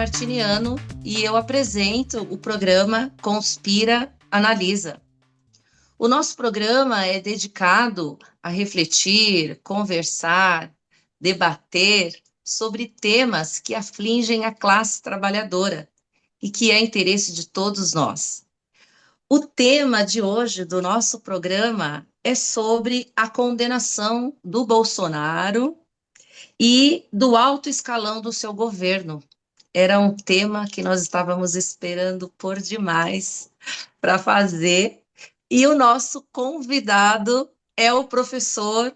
Martiniano e eu apresento o programa Conspira Analisa. O nosso programa é dedicado a refletir, conversar, debater sobre temas que afligem a classe trabalhadora e que é interesse de todos nós. O tema de hoje do nosso programa é sobre a condenação do Bolsonaro e do alto escalão do seu governo. Era um tema que nós estávamos esperando por demais para fazer. E o nosso convidado é o professor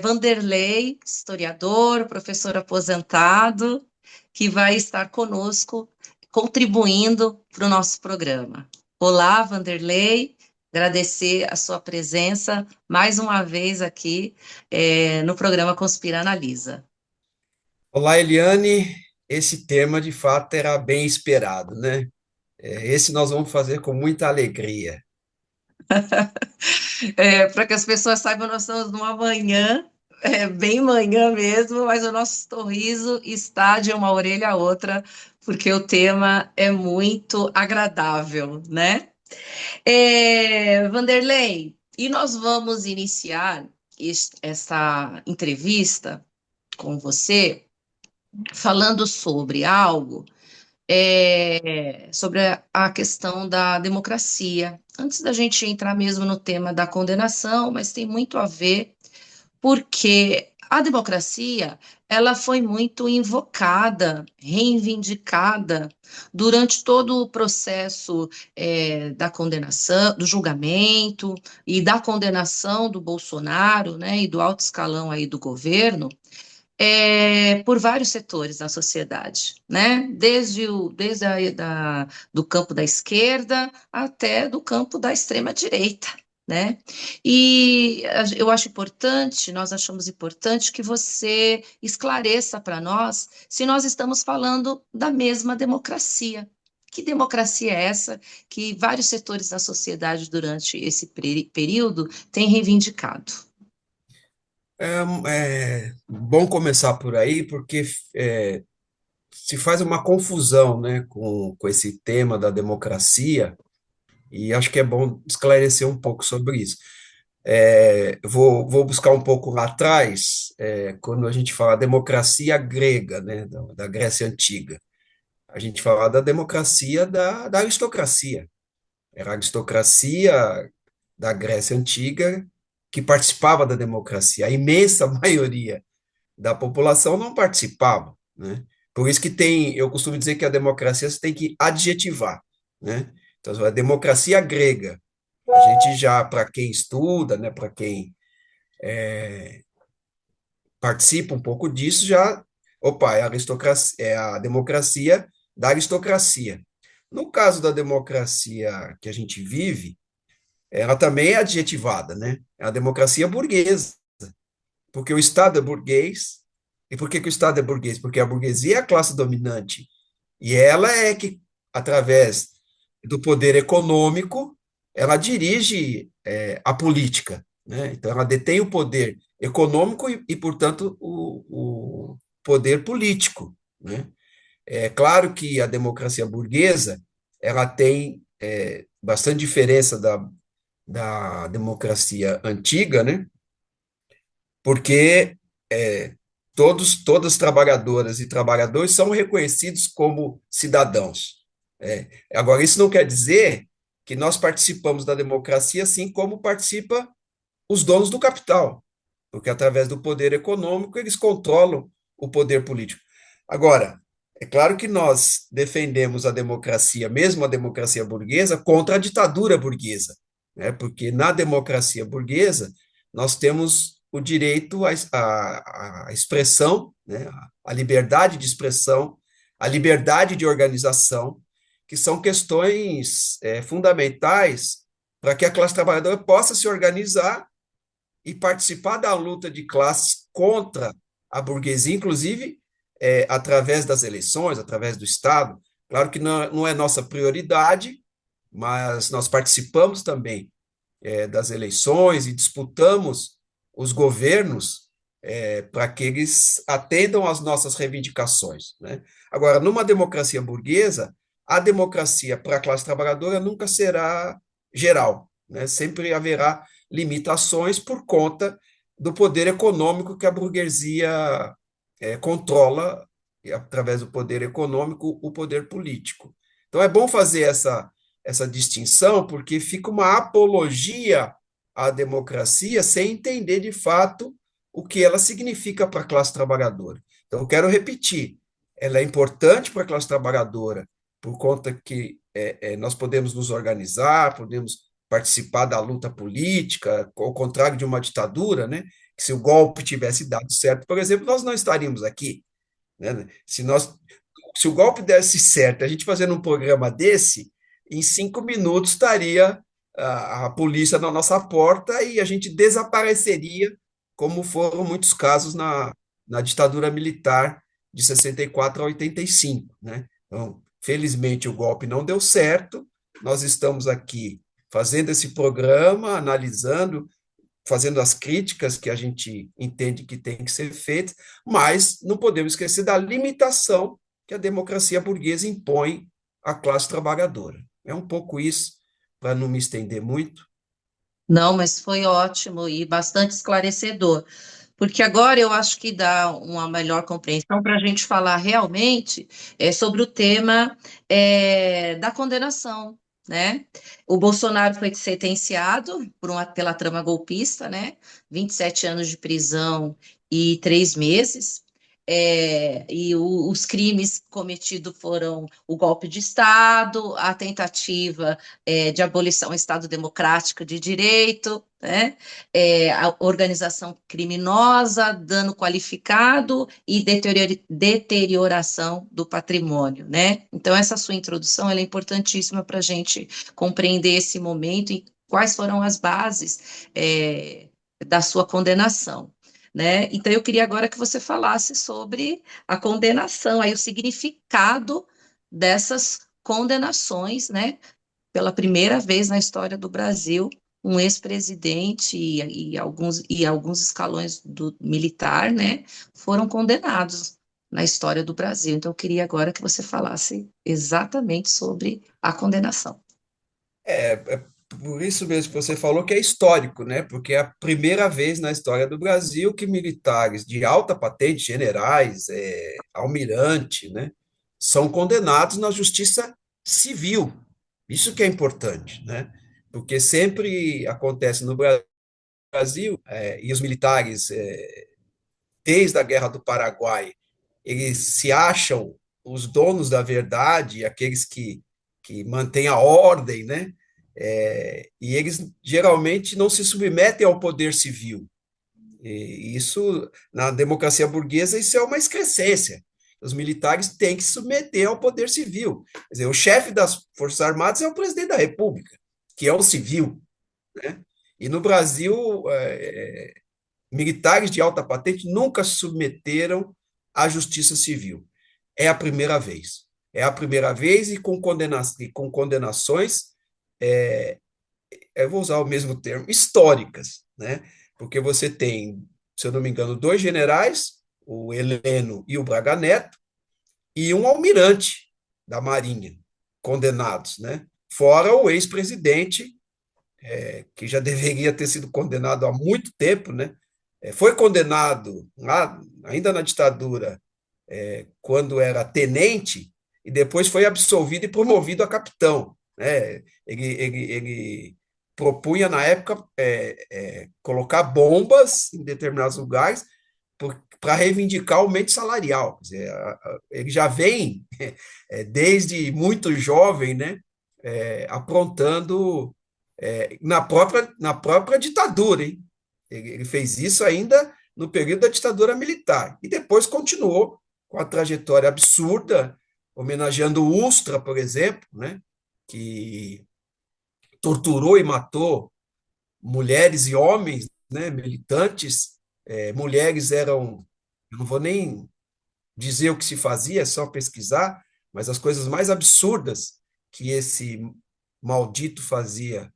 Vanderlei, historiador, professor aposentado, que vai estar conosco, contribuindo para o nosso programa. Olá, Vanderlei, agradecer a sua presença mais uma vez aqui no programa Conspira Analisa. Olá, Eliane. Esse tema, de fato, era bem esperado, né? Esse nós vamos fazer com muita alegria. Para que as pessoas saibam, nós estamos numa manhã, bem manhã mesmo, mas o nosso sorriso está de uma orelha a outra, porque o tema é muito agradável, né? Vanderlei, e nós vamos iniciar essa entrevista com você falando sobre algo sobre a questão da democracia. Antes da gente entrar mesmo no tema da condenação, mas tem muito a ver, porque a democracia ela foi muito invocada, reivindicada durante todo o processo da condenação, do julgamento e da condenação do Bolsonaro, né, e do alto escalão aí do governo por vários setores da sociedade, né? Do campo da esquerda até do campo da extrema direita, né? E eu acho importante, nós achamos importante que você esclareça para nós se nós estamos falando da mesma democracia. Que democracia é essa que vários setores da sociedade durante esse período têm reivindicado? É bom começar por aí, porque se faz uma confusão, né, com esse tema da democracia, e acho que é bom esclarecer um pouco sobre isso. Eu vou buscar um pouco lá atrás, quando a gente fala democracia grega, né, da Grécia Antiga. A gente fala da democracia da aristocracia. Era a aristocracia da Grécia Antiga que participava da democracia. A imensa maioria da população não participava, né? Por isso que eu costumo dizer que a democracia você tem que adjetivar, né? Então, a democracia grega, a gente já, para quem estuda, né, para quem participa um pouco disso, é a aristocracia, é a democracia da aristocracia. No caso da democracia que a gente vive, ela também é adjetivada, né? É a democracia burguesa, porque o Estado é burguês. E por que o Estado é burguês? Porque a burguesia é a classe dominante. E ela é que, através do poder econômico, ela dirige a política, né? Então, ela detém o poder econômico portanto, o poder político, né? É claro que a democracia burguesa ela tem bastante diferença da democracia antiga, né? Porque todas as trabalhadoras e trabalhadores são reconhecidos como cidadãos. Agora, isso não quer dizer que nós participamos da democracia assim como participa os donos do capital, porque através do poder econômico eles controlam o poder político. Agora, é claro que nós defendemos a democracia, mesmo a democracia burguesa, contra a ditadura burguesa, né? Porque na democracia burguesa nós temos o direito à expressão, né? A liberdade de expressão, a liberdade de organização, que são questões fundamentais para que a classe trabalhadora possa se organizar e participar da luta de classes contra a burguesia, inclusive através das eleições, através do Estado. Claro que não é nossa prioridade, mas nós participamos também das eleições e disputamos os governos para que eles atendam às nossas reivindicações, né? Agora, numa democracia burguesa, a democracia para a classe trabalhadora nunca será geral, né? Sempre haverá limitações por conta do poder econômico que a burguesia controla, e através do poder econômico, o poder político. Então, é bom fazer essa distinção, porque fica uma apologia à democracia sem entender de fato o que ela significa para a classe trabalhadora. Então, eu quero repetir, ela é importante para a classe trabalhadora, por conta que nós podemos nos organizar, podemos participar da luta política, ao contrário de uma ditadura, né? Que se o golpe tivesse dado certo, por exemplo, nós não estaríamos aqui, né? Se o golpe desse certo, a gente fazendo um programa desse, em 5 minutos estaria a polícia na nossa porta e a gente desapareceria, como foram muitos casos na ditadura militar de 64 a 85, né? Então, felizmente o golpe não deu certo, nós estamos aqui fazendo esse programa, analisando, fazendo as críticas que a gente entende que tem que ser feitas, mas não podemos esquecer da limitação que a democracia burguesa impõe à classe trabalhadora. É um pouco isso, para não me estender muito. Não, mas foi ótimo e bastante esclarecedor, porque agora eu acho que dá uma melhor compreensão para a gente falar realmente sobre o tema da condenação, né? O Bolsonaro foi sentenciado pela trama golpista, né? 27 anos de prisão e 3 meses. Os crimes cometidos foram o golpe de Estado, a tentativa de abolição ao Estado Democrático de Direito, né? A organização criminosa, dano qualificado e deterioração do patrimônio, né? Então, essa sua introdução ela é importantíssima para a gente compreender esse momento e quais foram as bases da sua condenação. Né? Então, eu queria agora que você falasse sobre a condenação, aí o significado dessas condenações, né? Pela primeira vez na história do Brasil, um ex-presidente e alguns escalões do militar, né, foram condenados na história do Brasil. Então, eu queria agora que você falasse exatamente sobre a condenação. É por isso mesmo que você falou que é histórico, né? Porque é a primeira vez na história do Brasil que militares de alta patente, generais, almirante, né, são condenados na justiça civil. Isso que é importante, né? Porque sempre acontece no Brasil, e os militares, desde a Guerra do Paraguai, eles se acham os donos da verdade, aqueles que mantêm a ordem, né? E eles geralmente não se submetem ao poder civil. E isso, na democracia burguesa, isso é uma excrescência. Os militares têm que se submeter ao poder civil. Quer dizer, o chefe das Forças Armadas é o presidente da República, que é um civil, né? E no Brasil, militares de alta patente nunca se submeteram à justiça civil. É a primeira vez. É a primeira vez e com condenações, é, eu vou usar o mesmo termo, históricas, né? Porque você tem, se eu não me engano, dois generais, o Heleno e o Braga Neto, e um almirante da Marinha, condenados, né? Fora o ex-presidente, que já deveria ter sido condenado há muito tempo, né? Foi condenado lá, ainda na ditadura, quando era tenente, e depois foi absolvido e promovido a capitão, né? Ele propunha, na época, colocar bombas em determinados lugares para reivindicar aumento salarial. Quer dizer, ele já vem, desde muito jovem, né, aprontando na própria ditadura, hein? Ele fez isso ainda no período da ditadura militar. E depois continuou com a trajetória absurda, homenageando o Ustra, por exemplo, né, que torturou e matou mulheres e homens, né, militantes. Mulheres eram, eu não vou nem dizer o que se fazia, é só pesquisar, mas as coisas mais absurdas que esse maldito fazia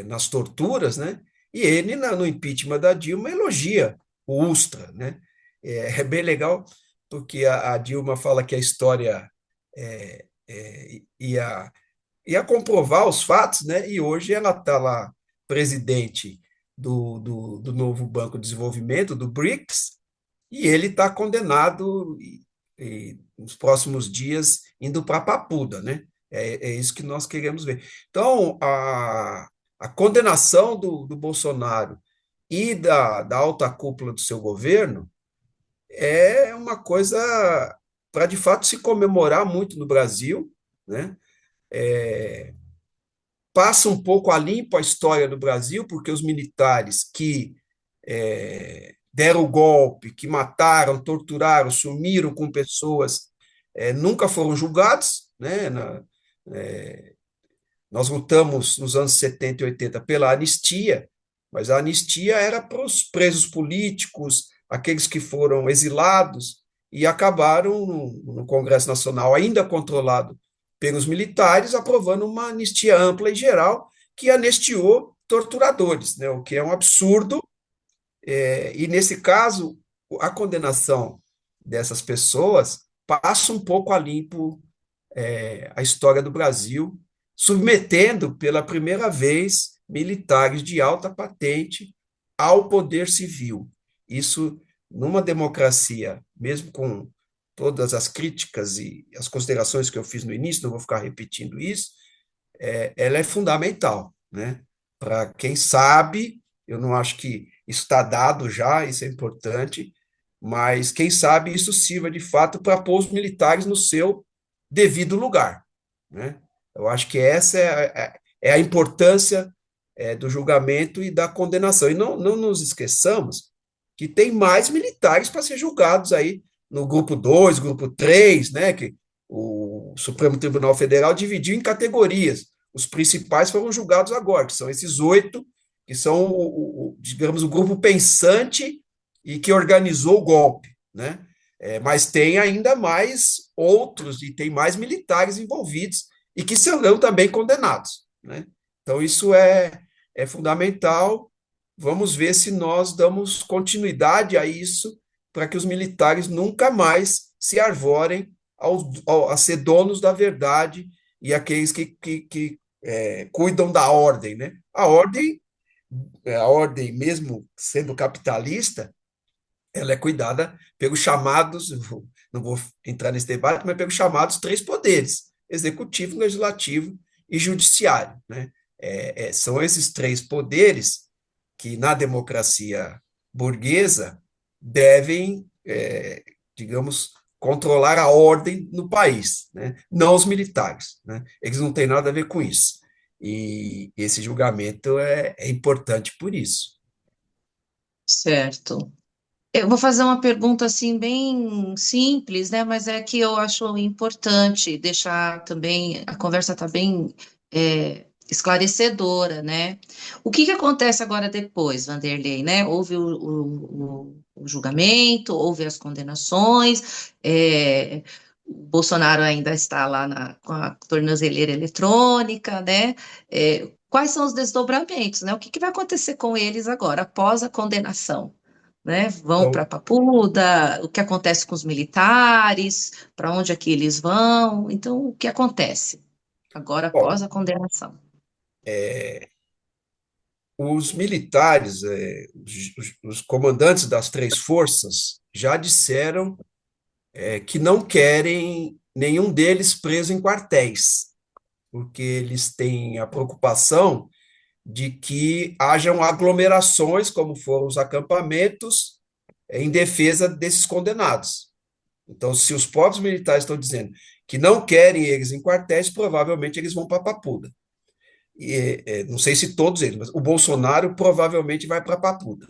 nas torturas, né? E ele, no impeachment da Dilma, elogia o Ustra, né? É bem legal, porque a Dilma fala que a história ia comprovar os fatos, né? E hoje ela está lá, presidente do novo Banco de Desenvolvimento, do BRICS, e ele está condenado nos próximos dias indo para a Papuda, né? É isso que nós queremos ver. Então, a condenação do Bolsonaro e da alta cúpula do seu governo é uma coisa para, de fato, se comemorar muito no Brasil, né? Passa um pouco a limpo a história do Brasil, porque os militares que deram o golpe, que mataram, torturaram, sumiram com pessoas, nunca foram julgados, né? Nós lutamos nos anos 70 e 80 pela anistia, mas a anistia era para os presos políticos, aqueles que foram exilados e acabaram no Congresso Nacional, ainda controlado pelos militares, aprovando uma anistia ampla e geral que anistiou torturadores, né? O que é um absurdo. E nesse caso, a condenação dessas pessoas passa um pouco a limpo a história do Brasil, submetendo pela primeira vez militares de alta patente ao poder civil. Isso, numa democracia, mesmo com todas as críticas e as considerações que eu fiz no início, não vou ficar repetindo isso, ela é fundamental, né? Para quem sabe, eu não acho que isso está dado já, isso é importante, mas quem sabe isso sirva de fato para pôr os militares no seu devido lugar, né? Eu acho que essa é a importância do julgamento e da condenação. E não nos esqueçamos que tem mais militares para ser julgados aí no grupo 2, grupo 3, né? Que o Supremo Tribunal Federal dividiu em categorias. Os principais foram julgados agora, que são esses 8, que são, digamos, o grupo pensante e que organizou o golpe, né? Mas tem ainda mais outros e tem mais militares envolvidos e que serão também condenados, né? Então, isso é fundamental. Vamos ver se nós damos continuidade a isso para que os militares nunca mais se arvorem a ser donos da verdade e aqueles que cuidam da ordem, né? A ordem, mesmo sendo capitalista, ela é cuidada pelos chamados, não vou entrar nesse debate, mas pelos chamados três poderes: executivo, legislativo e judiciário, né? São esses três poderes que, na democracia burguesa, devem, digamos, controlar a ordem no país, né? Não os militares, né? Eles não têm nada a ver com isso. E esse julgamento é importante por isso. Certo. Eu vou fazer uma pergunta assim bem simples, né? Mas é que eu acho importante deixar também, a conversa está bem esclarecedora, né? O que que acontece agora depois, Vanderlei, né? Houve o julgamento, houve as condenações, o Bolsonaro ainda está lá com a tornozeleira eletrônica, né? Quais são os desdobramentos, né? O que que vai acontecer com eles agora, após a condenação? Né? Vão para Então, Papuda, o que acontece com os militares, para onde é que eles vão. Então, o que acontece agora após bom, a condenação? os militares, os comandantes das três forças, já disseram que não querem nenhum deles preso em quartéis, porque eles têm a preocupação de que hajam aglomerações, como foram os acampamentos, em defesa desses condenados. Então, se os próprios militares estão dizendo que não querem eles em quartéis, provavelmente eles vão para Papuda. Não sei se todos eles, mas o Bolsonaro provavelmente vai para Papuda.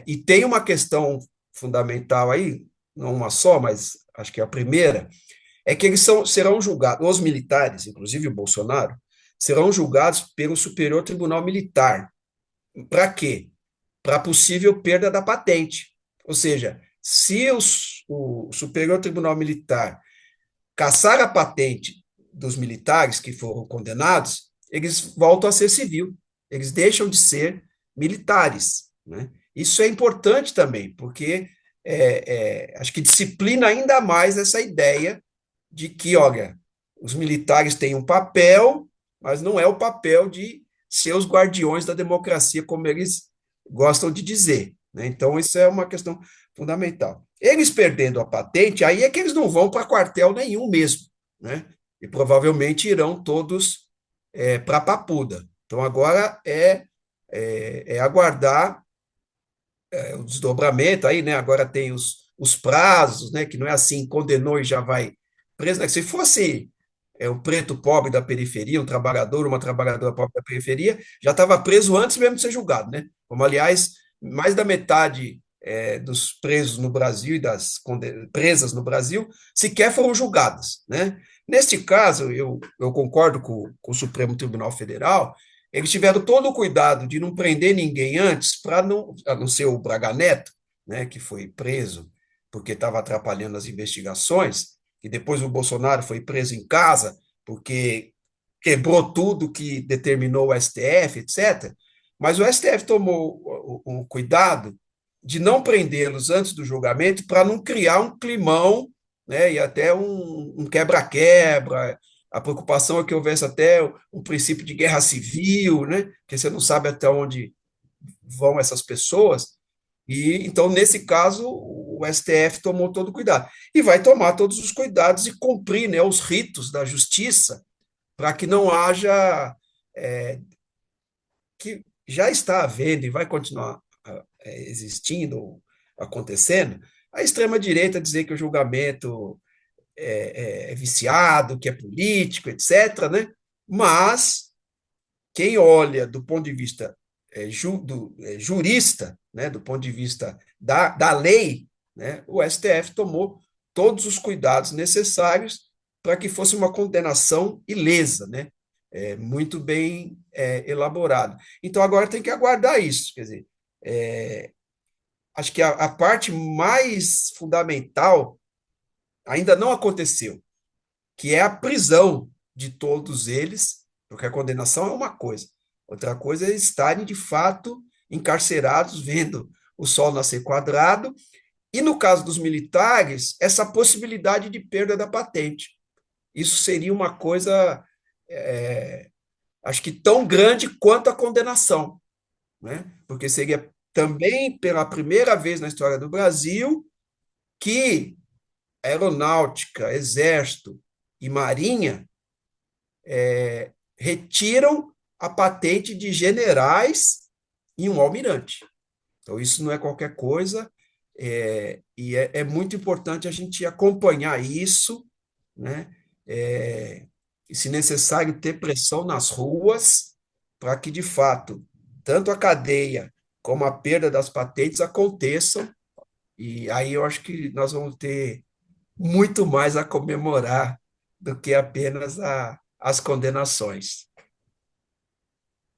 E tem uma questão fundamental aí, não uma só, mas acho que é a primeira, é que eles serão julgados, os militares, inclusive o Bolsonaro, serão julgados pelo Superior Tribunal Militar. Para quê? Para possível perda da patente. Ou seja, se o Superior Tribunal Militar caçar a patente dos militares que foram condenados, eles voltam a ser civil. Eles deixam de ser militares. né? Isso é importante também, porque acho que disciplina ainda mais essa ideia de que, olha, os militares têm um papel, mas não é o papel de ser os guardiões da democracia, como eles gostam de dizer, né? Então, isso é uma questão fundamental. Eles perdendo a patente, aí é que eles não vão para quartel nenhum mesmo, né? E provavelmente irão todos para a Papuda. Então, agora é aguardar o desdobramento aí, né? Agora tem os prazos, né? Que não é assim, condenou e já vai preso, né? Se fosse um preto pobre da periferia, um trabalhador, uma trabalhadora pobre da periferia, já estava preso antes mesmo de ser julgado, né? Como, aliás, mais da metade dos presos no Brasil e das presas no Brasil sequer foram julgadas, né? Neste caso, eu concordo com o Supremo Tribunal Federal. Eles tiveram todo o cuidado de não prender ninguém antes, para não, a não ser o Braga Neto, né, que foi preso porque estava atrapalhando as investigações, e depois o Bolsonaro foi preso em casa porque quebrou tudo que determinou o STF, etc. Mas o STF tomou o cuidado de não prendê-los antes do julgamento para não criar um climão, né, e até um quebra-quebra. A preocupação é que houvesse até um princípio de guerra civil, né, porque você não sabe até onde vão essas pessoas. E então, nesse caso, o STF tomou todo o cuidado. E vai tomar todos os cuidados e cumprir, né, os ritos da justiça para que não haja, é, que já está havendo e vai continuar existindo, acontecendo, a extrema-direita dizer que o julgamento é viciado, que é político, etc., né? Mas quem olha do ponto de vista jurista, né, do ponto de vista da lei, né, o STF tomou todos os cuidados necessários para que fosse uma condenação ilesa, né, muito bem elaborada. Então, agora tem que aguardar isso. Quer dizer, acho que a parte mais fundamental ainda não aconteceu, que é a prisão de todos eles, porque a condenação é uma coisa, outra coisa é estarem de fato encarcerados, vendo o sol nascer quadrado, e no caso dos militares, essa possibilidade de perda da patente. Isso seria uma coisa, acho que tão grande quanto a condenação, né? Porque seria também pela primeira vez na história do Brasil que aeronáutica, exército e marinha retiram a patente de generais e um almirante. Então, isso não é qualquer coisa, e é muito importante a gente acompanhar isso, né? E, se necessário, ter pressão nas ruas para que, de fato, tanto a cadeia como a perda das patentes aconteçam, e aí eu acho que nós vamos ter muito mais a comemorar do que apenas as condenações.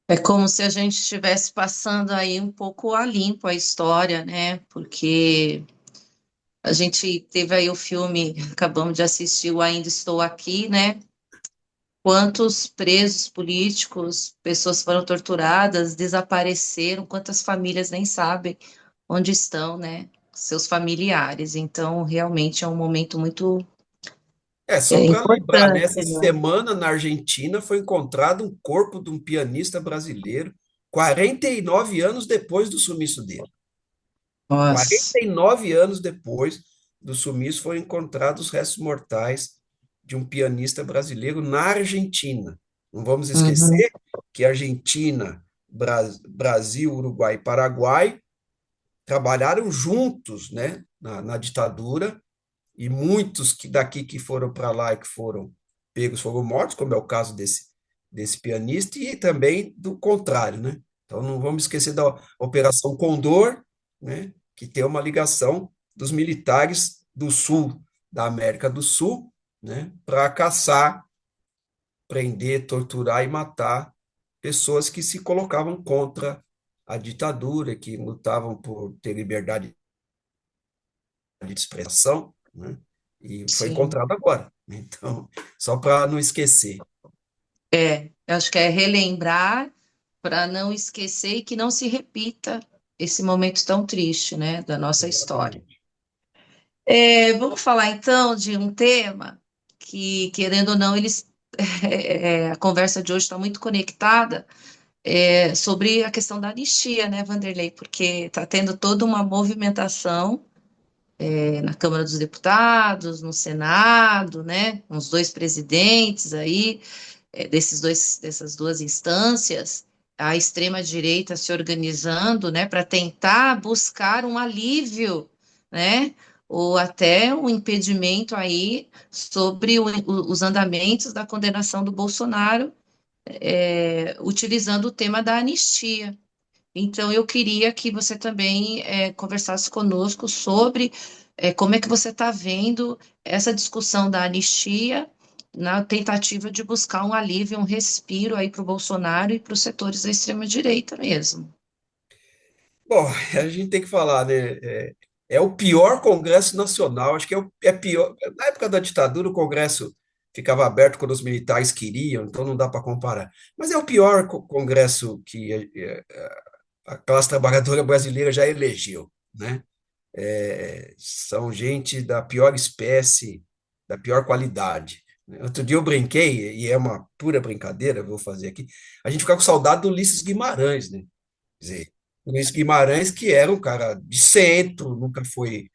É como se a gente estivesse passando aí um pouco a limpo a história, né? Porque a gente teve aí o filme, acabamos de assistir o Ainda Estou Aqui, né? Quantos presos políticos, pessoas foram torturadas, desapareceram, quantas famílias nem sabem onde estão, né? Seus familiares. Então, realmente é um momento muito Só para lembrar, importante, nessa né? semana na Argentina foi encontrado um corpo de um pianista brasileiro, 49 anos depois do sumiço dele. Nossa. 49 anos depois do sumiço foram encontrados os restos mortais de um pianista brasileiro na Argentina. Não vamos Uhum. esquecer que Argentina, Brasil, Uruguai e Paraguai trabalharam juntos, né, na ditadura, e muitos daqui que foram para lá e que foram pegos foram mortos, como é o caso desse pianista, e também do contrário, né? Então não vamos esquecer da Operação Condor, né, que tem uma ligação dos militares do sul, da América do Sul, né, para caçar, prender, torturar e matar pessoas que se colocavam contra a ditadura, que lutavam por ter liberdade de expressão, né? E foi Sim. encontrado agora. Então, só para não esquecer. Eu acho que é relembrar para não esquecer e que não se repita, esse momento tão triste, né, da nossa história. Exatamente. Vamos falar então de um tema que, querendo ou não, a conversa de hoje está muito conectada, sobre a questão da anistia, né, Vanderlei? Porque está tendo toda uma movimentação, na Câmara dos Deputados, no Senado, né, com os dois presidentes aí, dessas duas instâncias, a extrema-direita se organizando, né, para tentar buscar um alívio, né, ou até um impedimento aí sobre os andamentos da condenação do Bolsonaro, utilizando o tema da anistia. Então, eu queria que você também conversasse conosco sobre como é que você está vendo essa discussão da anistia na tentativa de buscar um alívio, um respiro aí para o Bolsonaro e para os setores da extrema-direita mesmo. Bom, a gente tem que falar, né? É o pior Congresso Nacional, acho que é pior. Na época da ditadura, o Congresso ficava aberto quando os militares queriam, então não dá para comparar. Mas é o pior Congresso que a classe trabalhadora brasileira já elegeu, né? São gente da pior espécie, da pior qualidade. Outro dia eu brinquei, e é uma pura brincadeira, vou fazer aqui, a gente fica com saudade do Ulisses Guimarães, né? Quer dizer, Luiz Guimarães, que era um cara de centro, nunca foi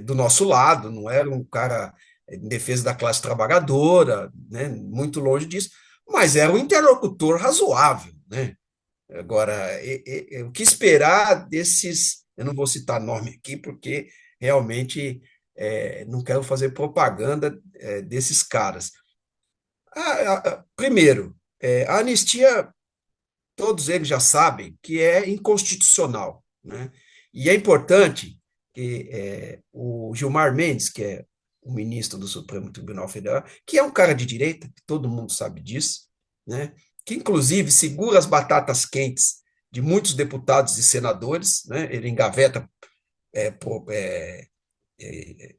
do nosso lado, não era um cara em defesa da classe trabalhadora, né, muito longe disso, mas era um interlocutor razoável, né? Agora, o que esperar desses, eu não vou citar nome aqui, porque realmente não quero fazer propaganda desses caras. Primeiro, a anistia todos eles já sabem que é inconstitucional, né? E é importante que o Gilmar Mendes, que é o ministro do Supremo Tribunal Federal, que é um cara de direita, todo mundo sabe disso, né? Que inclusive segura as batatas quentes de muitos deputados e senadores, né? Ele engaveta é, pro- é, é,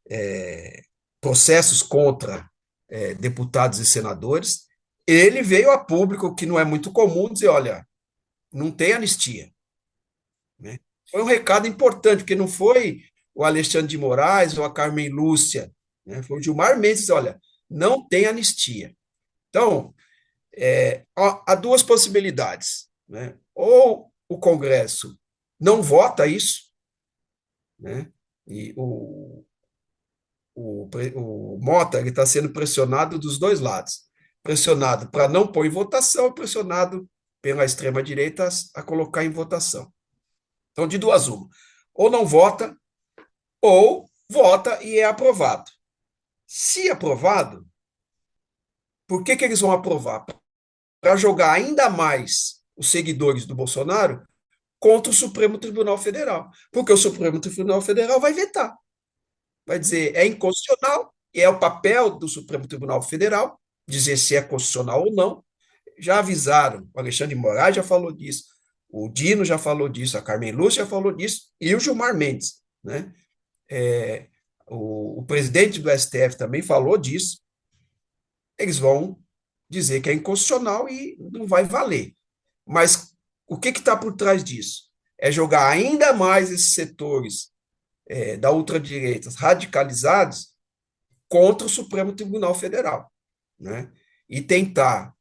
é, processos contra deputados e senadores. Ele veio a público, que não é muito comum, dizer, olha, não tem anistia, né? Foi um recado importante, porque não foi o Alexandre de Moraes ou a Carmen Lúcia, né? Foi o Gilmar Mendes, olha, não tem anistia. Então, há duas possibilidades, né? Ou o Congresso não vota isso, né? E o Mota ele está sendo pressionado dos dois lados, pressionado para não pôr em votação, pressionado pela extrema-direita a colocar em votação. Então, de duas uma. Ou não vota, ou vota e é aprovado. Se aprovado, por que eles vão aprovar? Para jogar ainda mais os seguidores do Bolsonaro contra o Supremo Tribunal Federal. Porque o Supremo Tribunal Federal vai vetar. Vai dizer é inconstitucional, e é o papel do Supremo Tribunal Federal dizer se é constitucional ou não. Já avisaram, o Alexandre de Moraes já falou disso, o Dino já falou disso, a Carmen Lúcia já falou disso, e o Gilmar Mendes, né? é, o presidente do STF também falou disso, eles vão dizer que é inconstitucional e não vai valer. Mas o que está por trás disso? É jogar ainda mais esses setores da ultradireita radicalizados contra o Supremo Tribunal Federal, né? E tentar,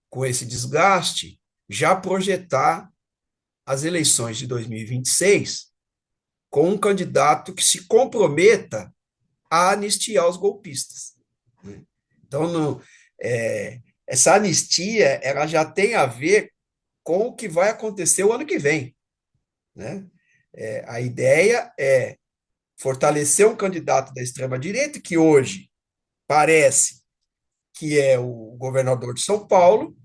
com esse desgaste, já projetar as eleições de 2026 com um candidato que se comprometa a anistiar os golpistas, né? Então, essa anistia ela já tem a ver com o que vai acontecer o ano que vem, né? A ideia é fortalecer um candidato da extrema-direita, que hoje parece que é o governador de São Paulo,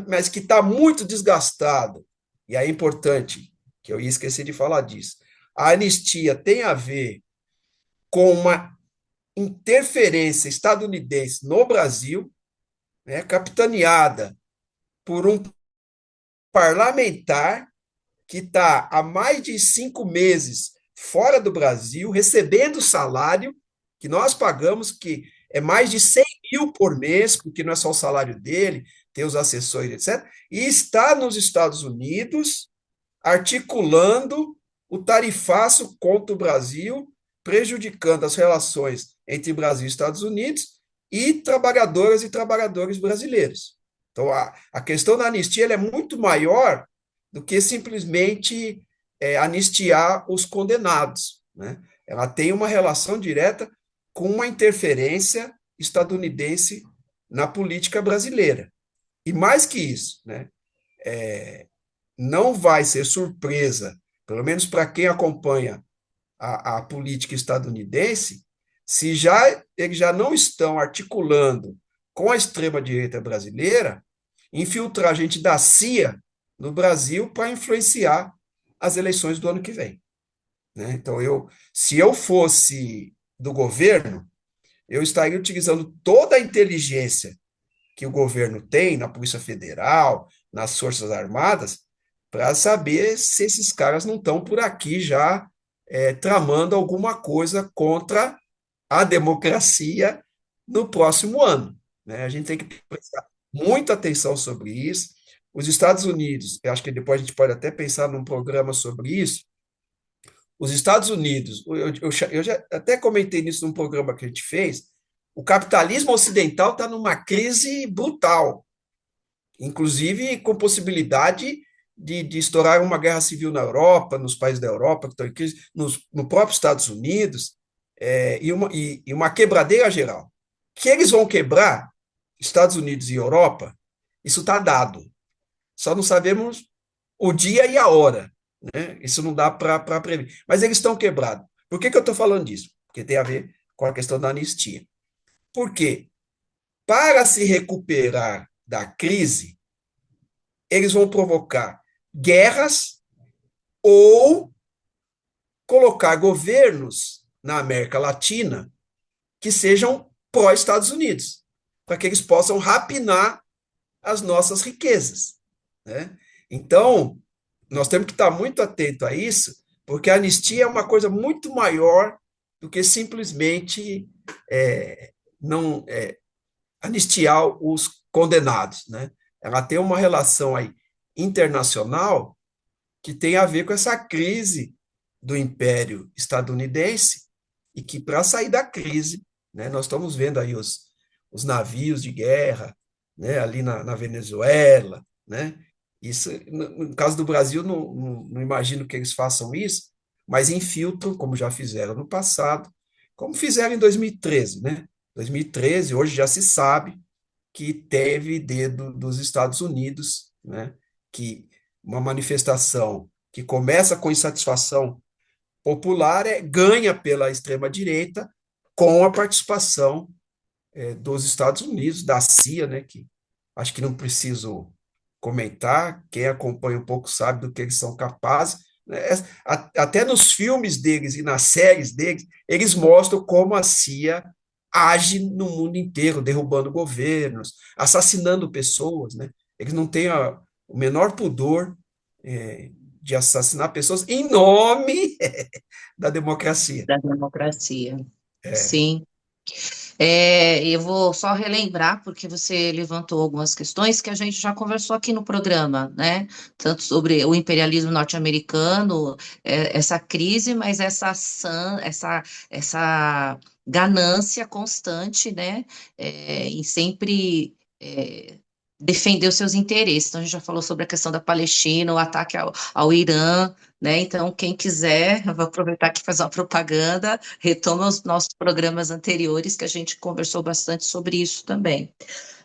mas que está muito desgastado. E aí é importante, que eu ia esquecer de falar disso. A anistia tem a ver com uma interferência estadunidense no Brasil, né, capitaneada por um parlamentar que está há mais de 5 meses fora do Brasil, recebendo salário que nós pagamos, que é mais de 100 mil por mês, porque não é só o salário dele, tem os assessores, etc., e está nos Estados Unidos, articulando o tarifaço contra o Brasil, prejudicando as relações entre Brasil e Estados Unidos e trabalhadoras e trabalhadores brasileiros. Então, a questão da anistia ela é muito maior do que simplesmente anistiar os condenados, né? Ela tem uma relação direta com uma interferência estadunidense na política brasileira. E mais que isso, né? Não vai ser surpresa, pelo menos para quem acompanha a política estadunidense, se já eles já não estão articulando com a extrema-direita brasileira, infiltrar gente da CIA no Brasil para influenciar as eleições do ano que vem. Né? Então, se eu fosse do governo, eu estaria utilizando toda a inteligência que o governo tem na Polícia Federal, nas Forças Armadas, para saber se esses caras não estão por aqui já tramando alguma coisa contra a democracia no próximo ano. Né? A gente tem que prestar muita atenção sobre isso. Os Estados Unidos, eu acho que depois a gente pode até pensar num programa sobre isso. Os Estados Unidos, eu já até comentei nisso num programa que a gente fez, o capitalismo ocidental está numa crise brutal, inclusive com possibilidade de estourar uma guerra civil na Europa, nos países da Europa que estão em crise, no próprio Estados Unidos, e uma quebradeira geral. Que eles vão quebrar, Estados Unidos e Europa, isso está dado. Só não sabemos o dia e a hora. Né? Isso não dá para prever. Mas eles estão quebrados. Por que eu estou falando disso? Porque tem a ver com a questão da anistia. Por quê? Para se recuperar da crise, eles vão provocar guerras ou colocar governos na América Latina que sejam pró-Estados Unidos, para que eles possam rapinar as nossas riquezas. Né? Então, nós temos que estar muito atento a isso, porque a anistia é uma coisa muito maior do que simplesmente não anistiar os condenados. Né? Ela tem uma relação aí internacional que tem a ver com essa crise do Império Estadunidense e que, para sair da crise, né, nós estamos vendo aí os navios de guerra, né, ali na Venezuela, né? Isso, no caso do Brasil, não imagino que eles façam isso, mas infiltram, como já fizeram no passado, como fizeram em 2013, né? 2013, hoje já se sabe que teve dedo dos Estados Unidos, né? Que uma manifestação que começa com insatisfação popular ganha pela extrema-direita com a participação dos Estados Unidos, da CIA, né? Que acho que não preciso comentar, quem acompanha um pouco sabe do que eles são capazes. Né? Até nos filmes deles e nas séries deles, eles mostram como a CIA age no mundo inteiro, derrubando governos, assassinando pessoas. Né? Eles não têm o menor pudor de assassinar pessoas em nome da democracia. Da democracia. É, Sim. Eu vou só relembrar, porque você levantou algumas questões que a gente já conversou aqui no programa, né? Tanto sobre o imperialismo norte-americano, essa crise, mas essa ação, essa ganância constante, né? Em sempre defender os seus interesses. Então, a gente já falou sobre a questão da Palestina, o ataque ao Irã, né? Então, quem quiser, eu vou aproveitar aqui e fazer uma propaganda, retoma os nossos programas anteriores, que a gente conversou bastante sobre isso também.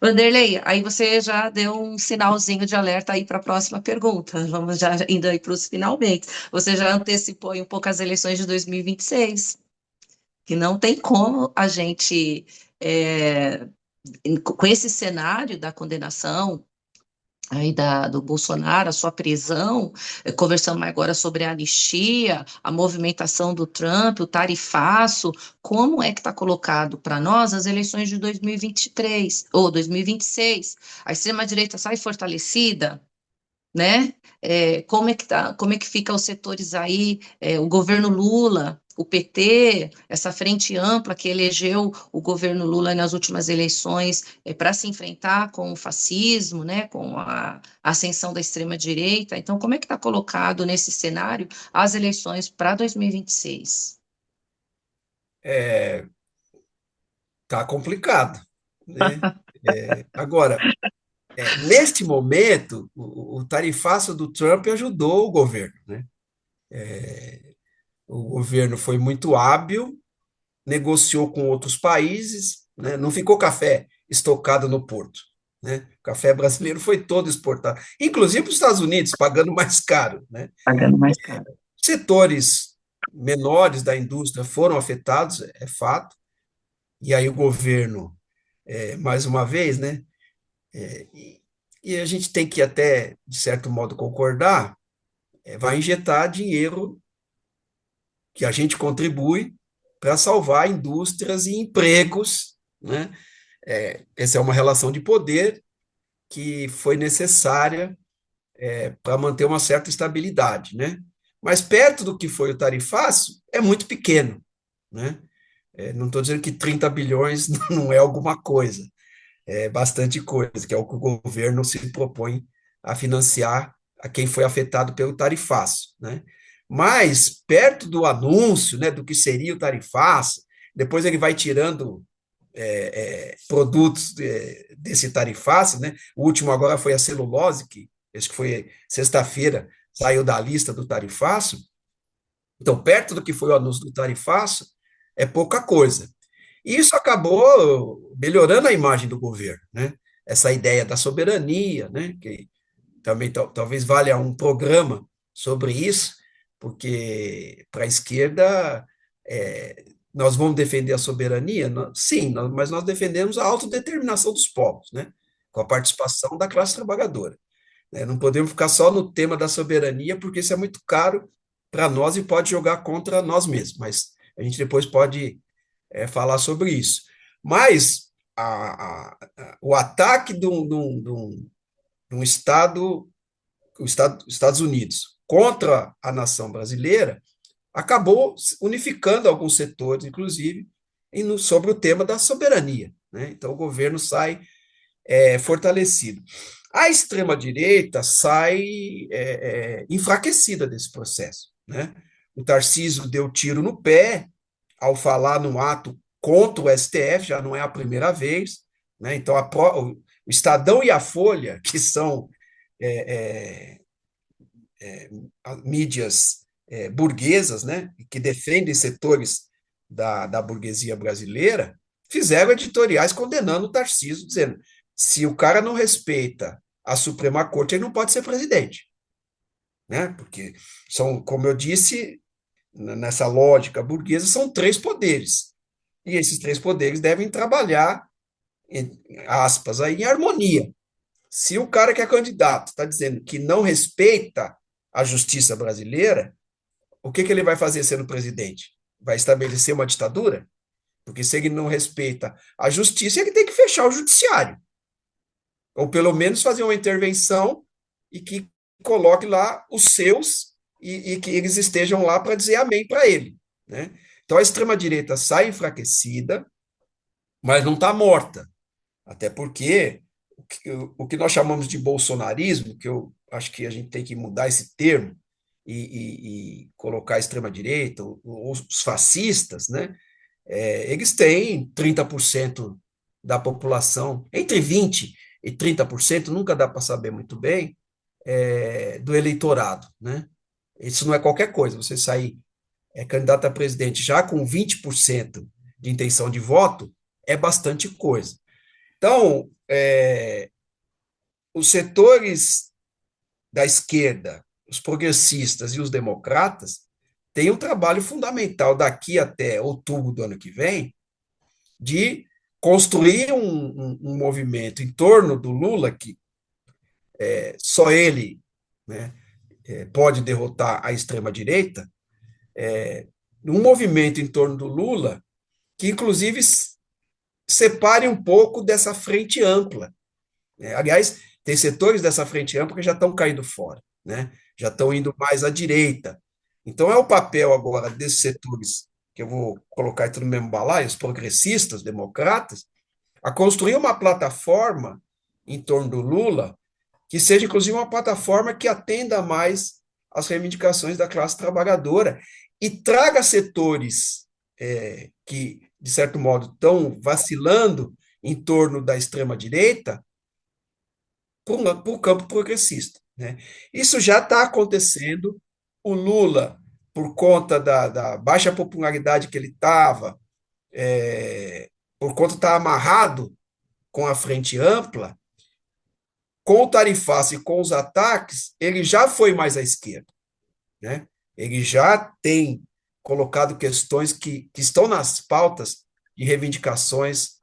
Vanderlei, aí você já deu um sinalzinho de alerta aí para a próxima pergunta. Vamos já indo aí para os finalmente. Você já antecipou aí um pouco as eleições de 2026, que não tem como a gente, com esse cenário da condenação aí do Bolsonaro, a sua prisão, conversamos agora sobre a anistia, a movimentação do Trump, o tarifaço, como é que está colocado para nós as eleições de 2023 ou 2026? A extrema-direita sai fortalecida, né? Como é que fica os setores aí, o governo Lula, o PT, essa frente ampla que elegeu o governo Lula nas últimas eleições para se enfrentar com o fascismo, né, com a ascensão da extrema-direita. Então, como é que está colocado nesse cenário as eleições para 2026? É, tá complicado, né? Agora, neste momento, o tarifaço do Trump ajudou o governo, né? O governo foi muito hábil, negociou com outros países, né? Não ficou café estocado no porto, né? O café brasileiro foi todo exportado, inclusive para os Estados Unidos, pagando mais caro, né? Pagando mais caro. Setores menores da indústria foram afetados, é fato, e aí o governo, mais uma vez, né? E a gente tem que até, de certo modo, concordar, vai injetar dinheiro que a gente contribui para salvar indústrias e empregos, né? Essa é uma relação de poder que foi necessária para manter uma certa estabilidade, né? Mas perto do que foi o tarifaço, é muito pequeno, né? Não estou dizendo que 30 bilhões não é alguma coisa, é bastante coisa, que é o que o governo se propõe a financiar a quem foi afetado pelo tarifaço, né? Mas, perto do anúncio, né, do que seria o tarifaço, depois ele vai tirando produtos desse tarifaço, né? O último agora foi a celulose, que acho que foi sexta-feira, saiu da lista do tarifaço. Então, perto do que foi o anúncio do tarifaço, é pouca coisa. E isso acabou melhorando a imagem do governo, né? Essa ideia da soberania, né? Que também talvez valha um programa sobre isso, porque para a esquerda nós vamos defender a soberania? Sim, mas nós defendemos a autodeterminação dos povos, né? Com a participação da classe trabalhadora, né? Não podemos ficar só no tema da soberania, porque isso é muito caro para nós e pode jogar contra nós mesmos, mas a gente depois pode falar sobre isso. Mas o ataque de um Estado, os Estados Unidos, contra a nação brasileira, acabou unificando alguns setores, inclusive, sobre o tema da soberania, né? Então, o governo sai fortalecido. A extrema-direita sai enfraquecida desse processo, né? O Tarcísio deu tiro no pé ao falar num ato contra o STF, já não é a primeira vez, né? Então, o Estadão e a Folha, que são é, mídias burguesas, né, que defendem setores da burguesia brasileira, fizeram editoriais condenando o Tarcísio, dizendo: se o cara não respeita a Suprema Corte, ele não pode ser presidente, né? Porque são, como eu disse, nessa lógica burguesa, são três poderes. E esses três poderes devem trabalhar, em aspas, aí, em harmonia. Se o cara que é candidato está dizendo que não respeita a justiça brasileira, o que ele vai fazer sendo presidente? Vai estabelecer uma ditadura? Porque se ele não respeita a justiça, ele tem que fechar o judiciário. Ou pelo menos fazer uma intervenção e que coloque lá os seus e que eles estejam lá para dizer amém para ele, né? Então a extrema-direita sai enfraquecida, mas não está morta. Até porque o que nós chamamos de bolsonarismo, que eu acho que a gente tem que mudar esse termo e colocar a extrema-direita, os fascistas, né? Eles têm 30% da população, entre 20% e 30%, nunca dá para saber muito bem, do eleitorado, né? Isso não é qualquer coisa, você sair candidato a presidente já com 20% de intenção de voto, é bastante coisa. Então, os setores da esquerda, os progressistas e os democratas, têm um trabalho fundamental daqui até outubro do ano que vem de construir um movimento em torno do Lula, que só ele, né, pode derrotar a extrema-direita, um movimento em torno do Lula que, inclusive, separe um pouco dessa frente ampla. Aliás, tem setores dessa frente ampla que já estão caindo fora, né? Já estão indo mais à direita. Então, é o papel agora desses setores, que eu vou colocar tudo no mesmo balaio, os progressistas, democratas, a construir uma plataforma em torno do Lula, que seja, inclusive, uma plataforma que atenda mais às reivindicações da classe trabalhadora e traga setores que, de certo modo, estão vacilando em torno da extrema-direita para o campo progressista. Né? Isso já está acontecendo. O Lula, por conta da baixa popularidade que ele estava, por conta de estar amarrado com a frente ampla, com o tarifaço e com os ataques, ele já foi mais à esquerda. Né? Ele já tem colocado questões que estão nas pautas de reivindicações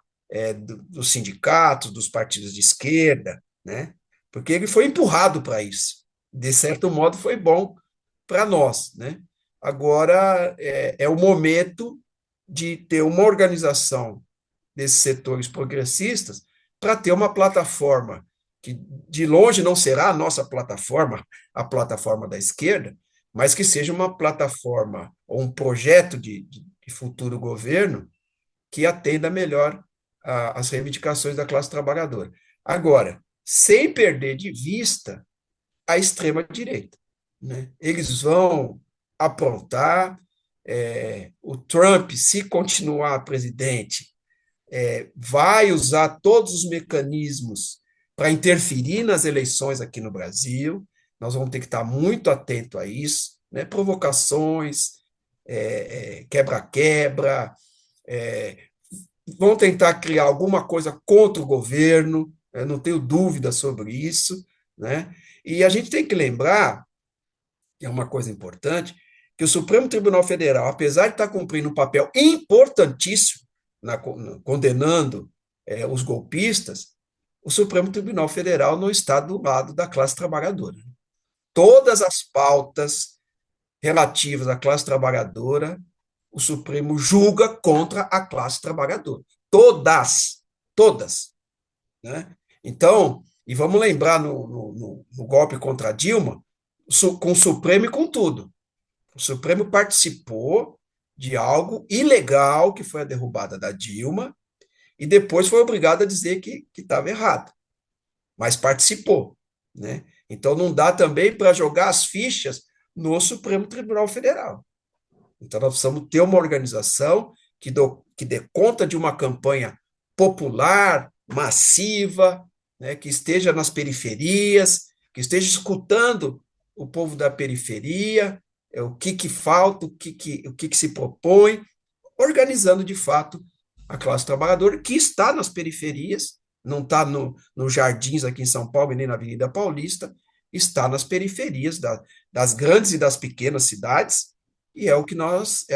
dos sindicatos, dos partidos de esquerda, né? Porque ele foi empurrado para isso. De certo modo, foi bom para nós. Né? Agora é o momento de ter uma organização desses setores progressistas para ter uma plataforma que de longe não será a nossa plataforma, a plataforma da esquerda, mas que seja uma plataforma ou um projeto de futuro governo que atenda melhor as reivindicações da classe trabalhadora. Agora, sem perder de vista a extrema-direita. Né? Eles vão aprontar, o Trump, se continuar presidente, vai usar todos os mecanismos para interferir nas eleições aqui no Brasil. Nós vamos ter que estar muito atento a isso, né? Provocações, quebra-quebra, é, vão tentar criar alguma coisa contra o governo, não tenho dúvida sobre isso, né? E a gente tem que lembrar, que é uma coisa importante, que o Supremo Tribunal Federal, apesar de estar cumprindo um papel importantíssimo condenando os golpistas, o Supremo Tribunal Federal não está do lado da classe trabalhadora. Todas as pautas relativas à classe trabalhadora, o Supremo julga contra a classe trabalhadora. Todas, todas. Né? Então, e vamos lembrar no golpe contra a Dilma, com o Supremo e com tudo. O Supremo participou de algo ilegal, que foi a derrubada da Dilma, e depois foi obrigado a dizer que estava errado, mas participou. Né? Então, não dá também para jogar as fichas no Supremo Tribunal Federal. Então, nós precisamos ter uma organização que dê conta de uma campanha popular, massiva, né, que esteja nas periferias, que esteja escutando o povo da periferia, o que falta, o que se propõe, organizando de fato a classe trabalhadora, que está nas periferias, não está nos jardins aqui em São Paulo, nem na Avenida Paulista, está nas periferias das grandes e das pequenas cidades, e é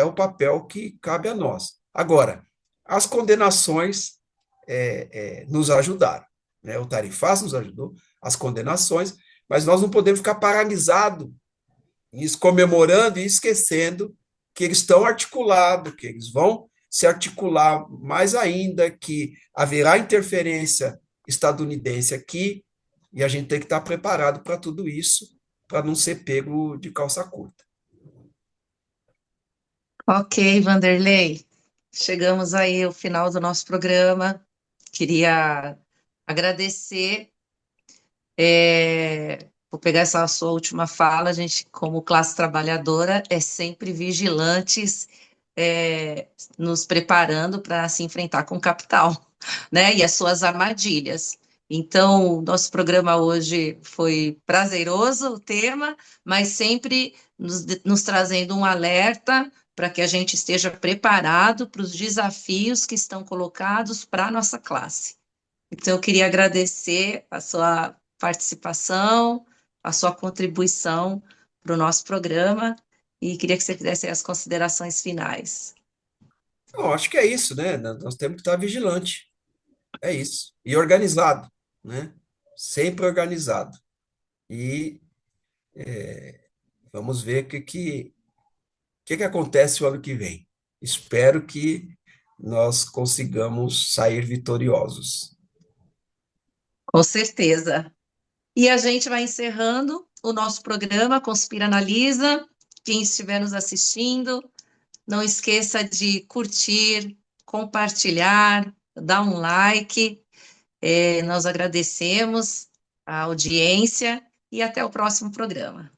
o papel que cabe a nós. Agora, as condenações nos ajudaram, né? O tarifaço nos ajudou, as condenações, mas nós não podemos ficar paralisados nisso, comemorando e esquecendo que eles estão articulados, que eles vão se articular mais ainda, que haverá interferência estadunidense aqui, e a gente tem que estar preparado para tudo isso, para não ser pego de calça curta. Ok, Vanderlei. Chegamos aí ao final do nosso programa. Queria agradecer. Vou pegar essa sua última fala. A gente, como classe trabalhadora, é sempre vigilantes, nos preparando para se enfrentar com o capital, né? E as suas armadilhas. Então, o nosso programa hoje foi prazeroso, o tema, mas sempre nos trazendo um alerta para que a gente esteja preparado para os desafios que estão colocados para a nossa classe. Então, eu queria agradecer a sua participação, a sua contribuição para o nosso programa e queria que você fizesse as considerações finais. Eu acho que é isso, né? Nós temos que estar vigilante, é isso. E organizado, né? Sempre organizado. E vamos ver o que acontece o ano que vem. Espero que nós consigamos sair vitoriosos. Com certeza. E a gente vai encerrando o nosso programa Conspira Analisa. quem estiver nos assistindo, não esqueça de curtir, compartilhar, dar um like. Nós agradecemos a audiência e até o próximo programa.